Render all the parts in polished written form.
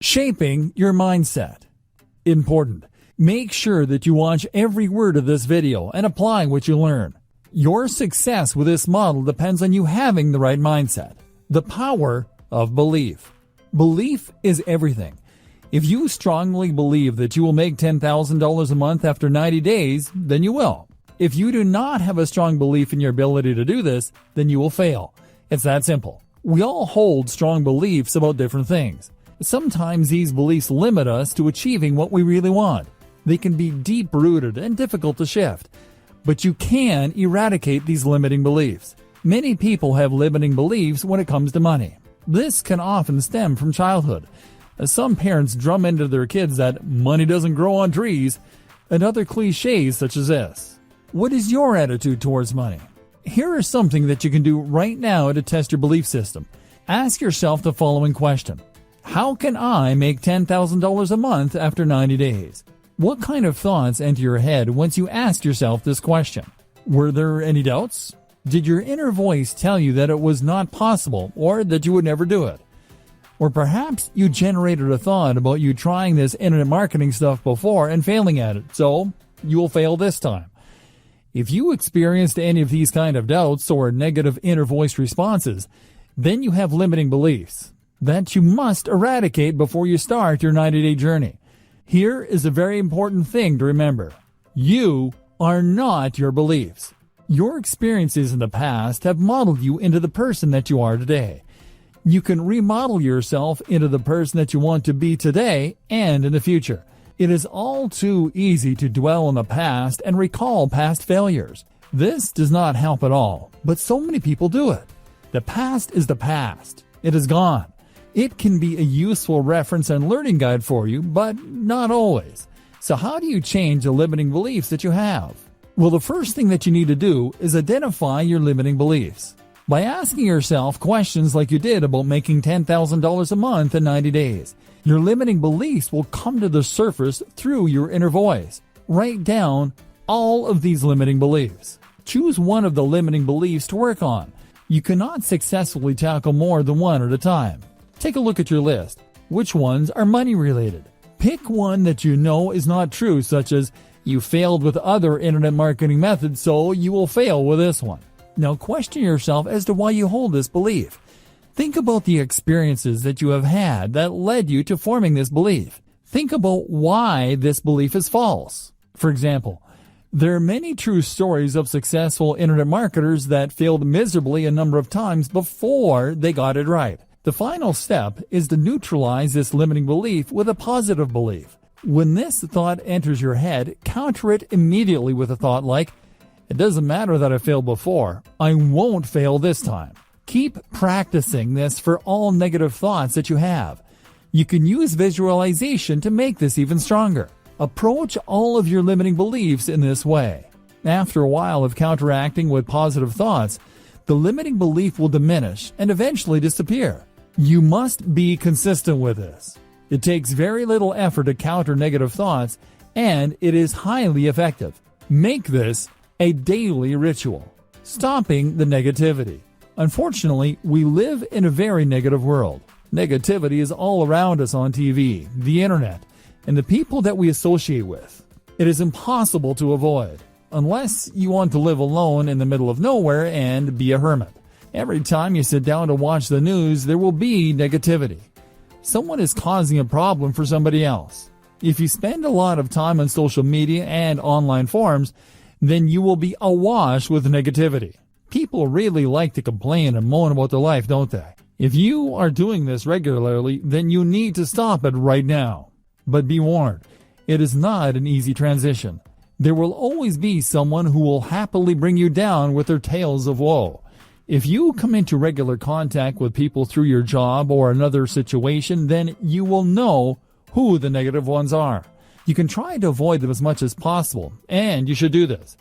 Shaping your mindset. Important. Make sure that you watch every word of this video and apply what you learn. Your success with this model depends on you having the right mindset. The power of belief. Belief is everything. If you strongly believe that you will make $10,000 a month after 90 days, then you will. If you do not have a strong belief in your ability to do this, then you will fail. It's that simple. We all hold strong beliefs about different things. Sometimes these beliefs limit us to achieving what we really want. They can be deep-rooted and difficult to shift, but you can eradicate these limiting beliefs. Many people have limiting beliefs when it comes to money. This can often stem from childhood. Some parents drum into their kids that money doesn't grow on trees, and other cliches such as this. What is your attitude towards money? Here is something that you can do right now to test your belief system. Ask yourself the following question. How can I make $10,000 a month after 90 days? What kind of thoughts enter your head once you ask yourself this question? Were there any doubts? Did your inner voice tell you that it was not possible or that you would never do it? Or perhaps you generated a thought about you trying this internet marketing stuff before and failing at it, so you will fail this time. If you experienced any of these kind of doubts or negative inner voice responses, then you have limiting beliefs that you must eradicate before you start your 90-day journey. Here is a very important thing to remember. You are not your beliefs. Your experiences in the past have modeled you into the person that you are today. You can remodel yourself into the person that you want to be today and in the future. It is all too easy to dwell on the past and recall past failures. This does not help at all, but so many people do it. The past is the past. It is gone. It can be a useful reference and learning guide for you, but not always. So how do you change the limiting beliefs that you have? Well, the first thing that you need to do is identify your limiting beliefs. By asking yourself questions like you did about making $10,000 a month in 90 days, your limiting beliefs will come to the surface through your inner voice. Write down all of these limiting beliefs. Choose one of the limiting beliefs to work on. You cannot successfully tackle more than one at a time. Take a look at your list. Which ones are money related? Pick one that you know is not true, such as you failed with other internet marketing methods, so you will fail with this one. Now question yourself as to why you hold this belief. Think about the experiences that you have had that led you to forming this belief. Think about why this belief is false. For example, there are many true stories of successful internet marketers that failed miserably a number of times before they got it right. The final step is to neutralize this limiting belief with a positive belief. When this thought enters your head, counter it immediately with a thought like, it doesn't matter that I failed before, I won't fail this time. Keep practicing this for all negative thoughts that you have. You can use visualization to make this even stronger. Approach all of your limiting beliefs in this way. After a while of counteracting with positive thoughts, the limiting belief will diminish and eventually disappear. You must be consistent with this. It takes very little effort to counter negative thoughts, and it is highly effective. Make this a daily ritual. Stopping the negativity. Unfortunately, we live in a very negative world. Negativity is all around us on TV, the internet, and the people that we associate with. It is impossible to avoid, unless you want to live alone in the middle of nowhere and be a hermit. Every time you sit down to watch the news, there will be negativity. Someone is causing a problem for somebody else. If you spend a lot of time on social media and online forums, then you will be awash with negativity. People really like to complain and moan about their life, don't they? If you are doing this regularly, then you need to stop it right now. But be warned, it is not an easy transition. There will always be someone who will happily bring you down with their tales of woe. If you come into regular contact with people through your job or another situation, then you will know who the negative ones are. You can try to avoid them as much as possible, and you should do this.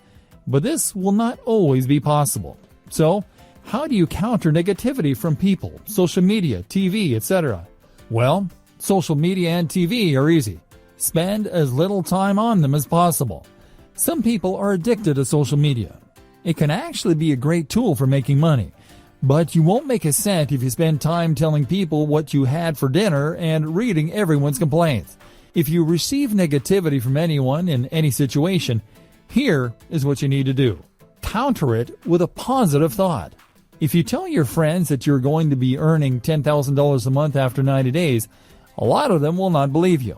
But this will not always be possible. So, how do you counter negativity from people, social media, TV, etc.? Well, social media and TV are easy. Spend as little time on them as possible. Some people are addicted to social media. It can actually be a great tool for making money, But you won't make a cent if you spend time telling people what you had for dinner and reading everyone's complaints. If you receive negativity from anyone in any situation, here is what you need to do. Counter it with a positive thought. If you tell your friends that you're going to be earning $10,000 a month after 90 days, a lot of them will not believe you.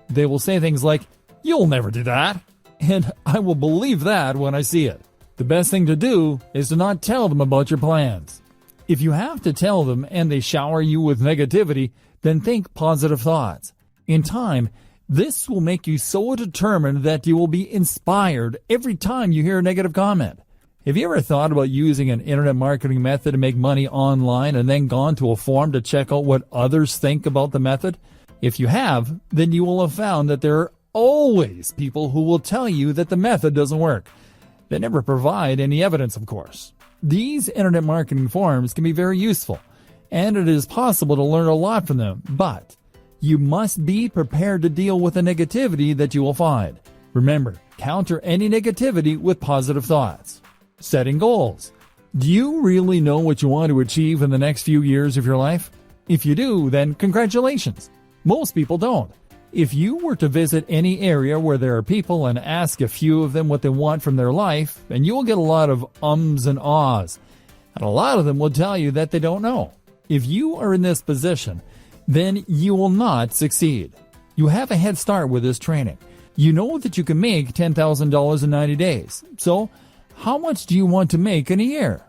They will say things like, "You'll never do that," and I will believe that when I see it. The best thing to do is to not tell them about your plans. If you have to tell them and they shower you with negativity, then think positive thoughts. In time, this will make you so determined that you will be inspired every time you hear a negative comment. Have you ever thought about using an internet marketing method to make money online and then gone to a forum to check out what others think about the method? If you have, then you will have found that there are always people who will tell you that the method doesn't work. They never provide any evidence, of course. These internet marketing forums can be very useful, and it is possible to learn a lot from them, but you must be prepared to deal with the negativity that you will find. Remember, counter any negativity with positive thoughts. Setting goals. Do you really know what you want to achieve in the next few years of your life? If you do, then congratulations. Most people don't. If you were to visit any area where there are people and ask a few of them what they want from their life, and you will get a lot of ums and ahs, and a lot of them will tell you that they don't know. If you are in this position, then you will not succeed. You have a head start with this training. You know that you can make $10,000 in 90 days. So, how much do you want to make in a year?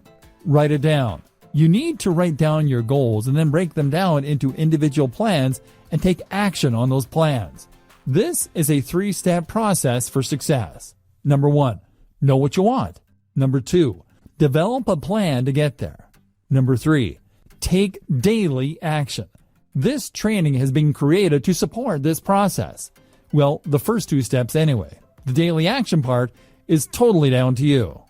Write it down. You need to write down your goals and then break them down into individual plans and take action on those plans. This is a 3-step process for success. Number 1, know what you want. Number 2, develop a plan to get there. Number 3, take daily action. This training has been created to support this process. Well, the first 2 steps anyway. The daily action part is totally down to you.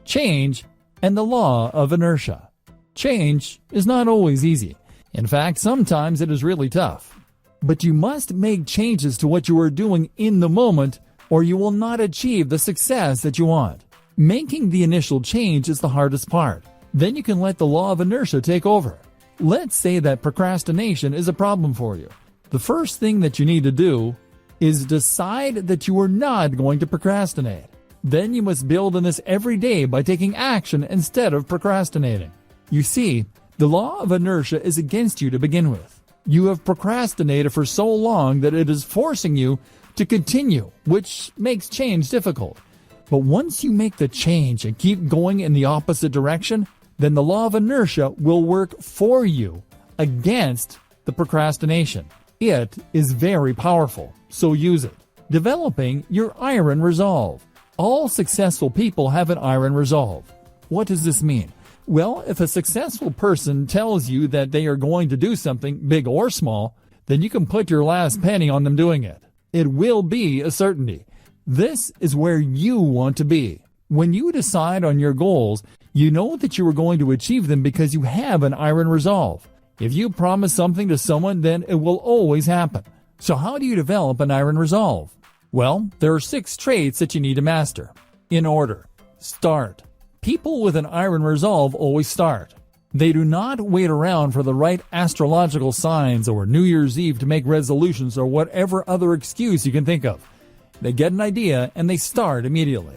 Change and the law of inertia. Change is not always easy. In fact, sometimes it is really tough. But you must make changes to what you are doing in the moment, or you will not achieve the success that you want. Making the initial change is the hardest part. Then you can let the law of inertia take over. Let's say that procrastination is a problem for you. The first thing that you need to do is decide that you are not going to procrastinate. Then you must build on this every day by taking action instead of procrastinating. You see, the law of inertia is against you to begin with. You have procrastinated for so long that it is forcing you to continue, which makes change difficult. But once you make the change and keep going in the opposite direction, then the law of inertia will work for you against the procrastination. It is very powerful, so use it. Developing your iron resolve. All successful people have an iron resolve. What does this mean? Well, if a successful person tells you that they are going to do something, big or small, then you can put your last penny on them doing it. It will be a certainty. This is where you want to be. When you decide on your goals, you know that you are going to achieve them because you have an iron resolve. If you promise something to someone, then it will always happen. So how do you develop an iron resolve? Well, there are 6 traits that you need to master. In order. Start. People with an iron resolve always start. They do not wait around for the right astrological signs or New Year's Eve to make resolutions or whatever other excuse you can think of. They get an idea and they start immediately.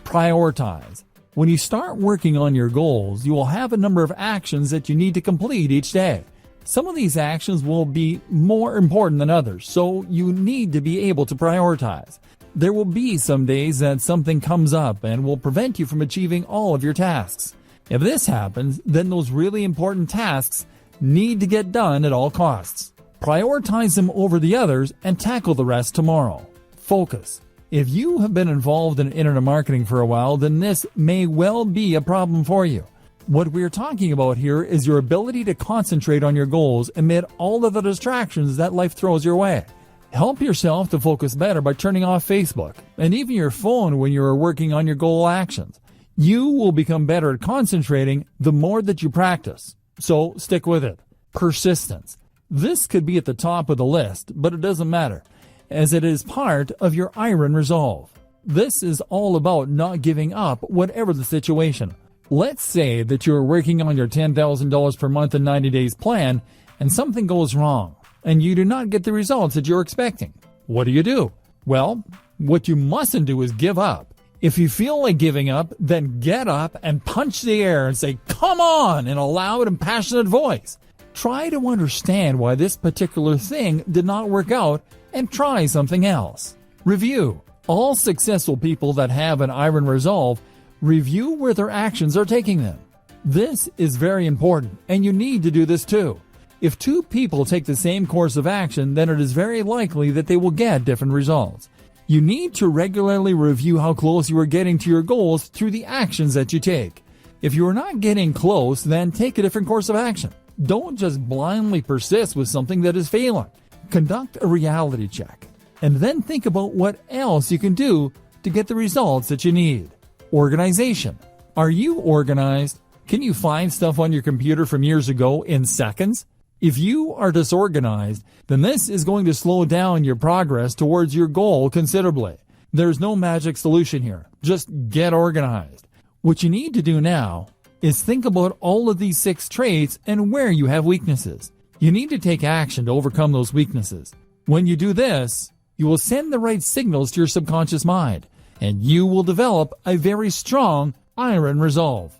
Prioritize. When you start working on your goals, you will have a number of actions that you need to complete each day. Some of these actions will be more important than others, so you need to be able to prioritize. There will be some days that something comes up and will prevent you from achieving all of your tasks. If this happens, then those really important tasks need to get done at all costs. Prioritize them over the others and tackle the rest tomorrow. Focus. If you have been involved in internet marketing for a while, then this may well be a problem for you. What we're talking about here is your ability to concentrate on your goals amid all of the distractions that life throws your way. Help yourself to focus better by turning off Facebook and even your phone when you are working on your goal actions. You will become better at concentrating the more that you practice. So stick with it. Persistence. This could be at the top of the list, but it doesn't matter, as it is part of your iron resolve. This is all about not giving up whatever the situation. Let's say that you're working on your $10,000 per month in 90 days plan and something goes wrong and you do not get the results that you're expecting. What do? Well, what you mustn't do is give up. If you feel like giving up, then get up and punch the air and say, "Come on," in a loud and passionate voice. Try to understand why this particular thing did not work out and try something else. Review. All successful people that have an iron resolve review where their actions are taking them. This is very important, and you need to do this too. If two people take the same course of action, then it is very likely that they will get different results. You need to regularly review how close you are getting to your goals through the actions that you take. If you are not getting close, then take a different course of action. Don't just blindly persist with something that is failing. Conduct a reality check, and then think about what else you can do to get the results that you need. Organization. Are you organized? Can you find stuff on your computer from years ago in seconds? If you are disorganized, then this is going to slow down your progress towards your goal considerably. There's no magic solution here. Just get organized. What you need to do now is think about all of these 6 traits and where you have weaknesses. You need to take action to overcome those weaknesses. When you do this, you will send the right signals to your subconscious mind, and you will develop a very strong iron resolve.